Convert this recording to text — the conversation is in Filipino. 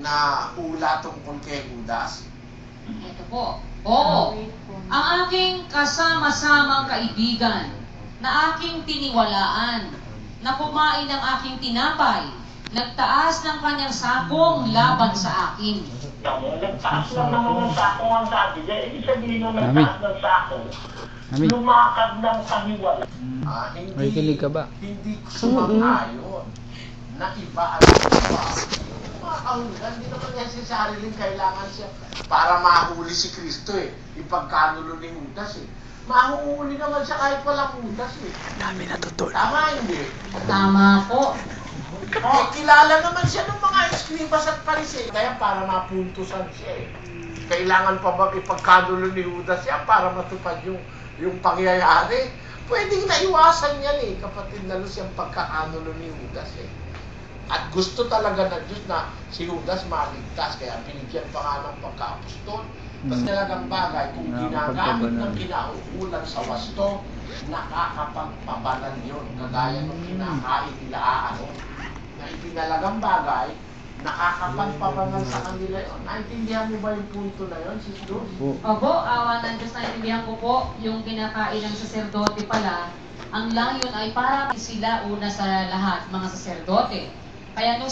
na hula tungkol kay Judas? Ito po. Oo. Ang aking kasama-samang kaibigan na aking tiniwalaan na kumain ng aking tinapay, nagtaas ng kanyang sakong laban sa akin. Nagtaas lang naman ng sako ang sabi niya. Ibig sabihin nung nagtaas ng sako, lumakad ng kaniwala. May kilig ka ba? Hindi ko sumang-ayon na iba ang iba. Mga kahulugan, hindi naman necessarily kailangan siya para mahuli si Kristo eh. Ipagkanulo ni Judas eh. Mahuhuli naman siya kahit walang Judas eh. Dami natutulog. Tama hindi? Tama po. Eh, kilala naman siya ng mga eskribas at pariseo. Kaya para mapuntusan siya eh. Kailangan pa ba ipagkanulo ni Judas yan para matupad yung pangyayari? Pwedeng naiwasan yan eh, kapatid na Luz, yung pagkakanulo ni Judas eh. At gusto talaga ng Diyos na si Judas maligtas, kaya binigyan pa nga ng pagka-apostol. Tapos talagang bagay, kung ginagamit ng kinauulan sa wasto, nakakapagpabanal yun. Kagaya ng kinakain nila Aaron. Na ipinalagang bagay, nakakapagpabanal sa kanila yun. Naintindihan mo ba yung punto na yun, Sis Luz? Opo, awa ng Diyos, naintindihan ko po yung kinakain ng saserdote pala. Ang layon ay para sila una sa lahat, mga saserdote. Kaya nung